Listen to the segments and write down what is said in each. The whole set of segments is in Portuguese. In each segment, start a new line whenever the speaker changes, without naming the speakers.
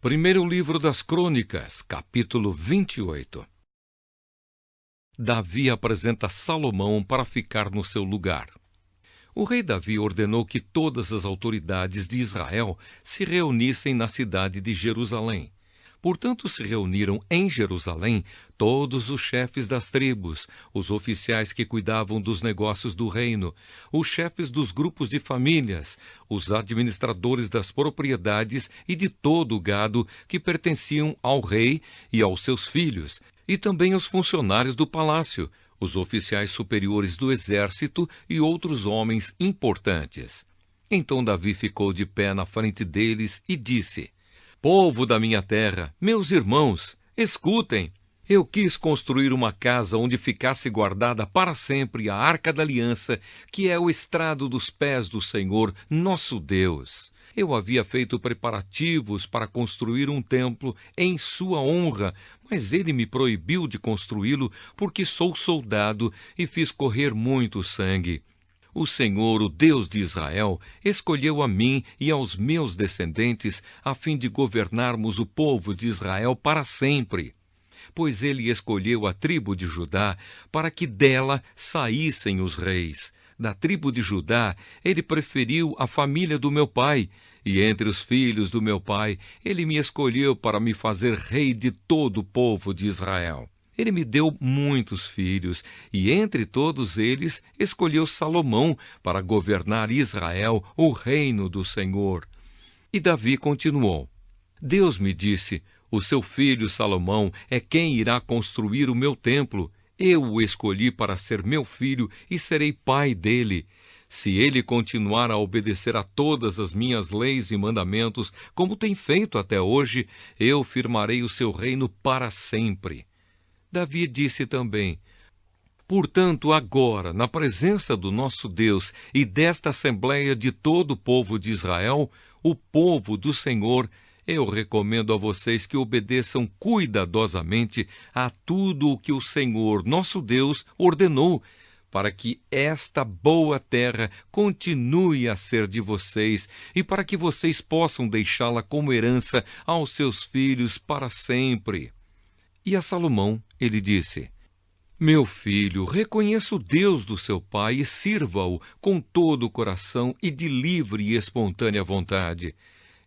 Primeiro livro das Crônicas, capítulo 28. Davi apresenta Salomão para ficar no seu lugar. O rei Davi ordenou que todas as autoridades de Israel se reunissem na cidade de Jerusalém. Portanto, se reuniram em Jerusalém todos os chefes das tribos, os oficiais que cuidavam dos negócios do reino, os chefes dos grupos de famílias, os administradores das propriedades e de todo o gado que pertenciam ao rei e aos seus filhos, e também os funcionários do palácio, os oficiais superiores do exército e outros homens importantes. Então Davi ficou de pé na frente deles e disse: Povo da minha terra, meus irmãos, escutem. Eu quis construir uma casa onde ficasse guardada para sempre a Arca da Aliança, que é o estrado dos pés do Senhor, nosso Deus. Eu havia feito preparativos para construir um templo em sua honra, mas ele me proibiu de construí-lo porque sou soldado e fiz correr muito sangue. O Senhor, o Deus de Israel, escolheu a mim e aos meus descendentes a fim de governarmos o povo de Israel para sempre. Pois ele escolheu a tribo de Judá para que dela saíssem os reis. Da tribo de Judá, ele preferiu a família do meu pai, e entre os filhos do meu pai, ele me escolheu para me fazer rei de todo o povo de Israel. Ele me deu muitos filhos, e entre todos eles escolheu Salomão para governar Israel, o reino do Senhor. E Davi continuou: Deus me disse, o seu filho Salomão é quem irá construir o meu templo. Eu o escolhi para ser meu filho e serei pai dele. Se ele continuar a obedecer a todas as minhas leis e mandamentos, como tem feito até hoje, eu firmarei o seu reino para sempre. Davi disse também: Portanto, agora, na presença do nosso Deus e desta Assembleia de todo o povo de Israel, o povo do Senhor, eu recomendo a vocês que obedeçam cuidadosamente a tudo o que o Senhor, nosso Deus, ordenou, para que esta boa terra continue a ser de vocês e para que vocês possam deixá-la como herança aos seus filhos para sempre. E a Salomão ele disse: Meu filho, reconheça o Deus do seu pai e sirva-o com todo o coração e de livre e espontânea vontade.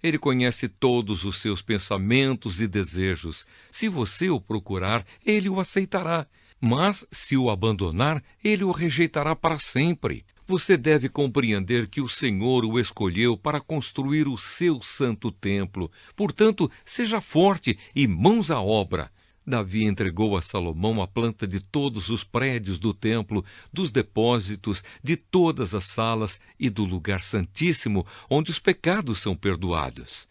Ele conhece todos os seus pensamentos e desejos. Se você o procurar, ele o aceitará. Mas, se o abandonar, ele o rejeitará para sempre. Você deve compreender que o Senhor o escolheu para construir o seu santo templo. Portanto, seja forte e mãos à obra. Davi entregou a Salomão a planta de todos os prédios do templo, dos depósitos, de todas as salas e do lugar santíssimo, onde os pecados são perdoados.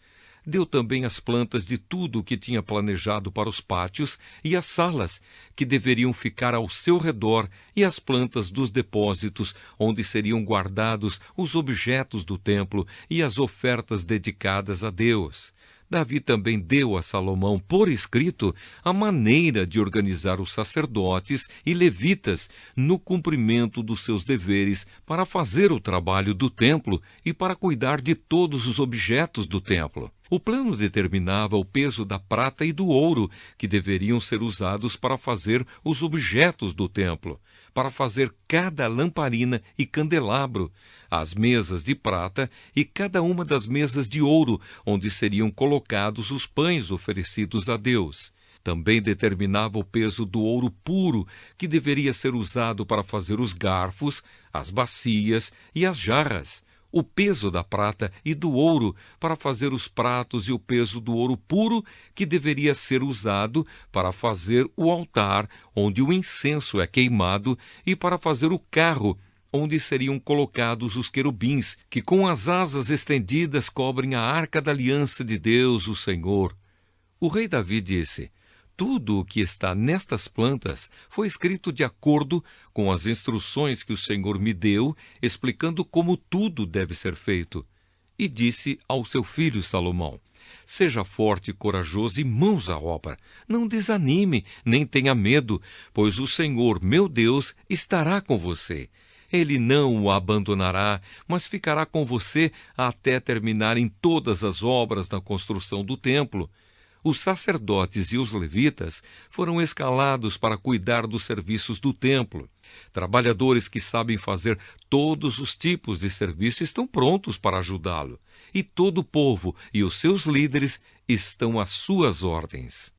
Deu também as plantas de tudo o que tinha planejado para os pátios e as salas, que deveriam ficar ao seu redor, e as plantas dos depósitos, onde seriam guardados os objetos do templo e as ofertas dedicadas a Deus. Davi também deu a Salomão por escrito a maneira de organizar os sacerdotes e levitas no cumprimento dos seus deveres para fazer o trabalho do templo e para cuidar de todos os objetos do templo. O plano determinava o peso da prata e do ouro que deveriam ser usados para fazer os objetos do templo, para fazer cada lamparina e candelabro, as mesas de prata e cada uma das mesas de ouro, onde seriam colocados os pães oferecidos a Deus. Também determinava o peso do ouro puro, que deveria ser usado para fazer os garfos, as bacias e as jarras, o peso da prata e do ouro para fazer os pratos e o peso do ouro puro, que deveria ser usado para fazer o altar, onde o incenso é queimado, e para fazer o carro, onde seriam colocados os querubins, que com as asas estendidas cobrem a Arca da Aliança de Deus, o Senhor. O rei Davi disse: Tudo o que está nestas plantas foi escrito de acordo com as instruções que o Senhor me deu, explicando como tudo deve ser feito. E disse ao seu filho Salomão: Seja forte e corajoso e mãos à obra. Não desanime, nem tenha medo, pois o Senhor, meu Deus, estará com você. Ele não o abandonará, mas ficará com você até terminarem todas as obras na construção do templo. Os sacerdotes e os levitas foram escalados para cuidar dos serviços do templo. Trabalhadores que sabem fazer todos os tipos de serviço estão prontos para ajudá-lo. E todo o povo e os seus líderes estão às suas ordens.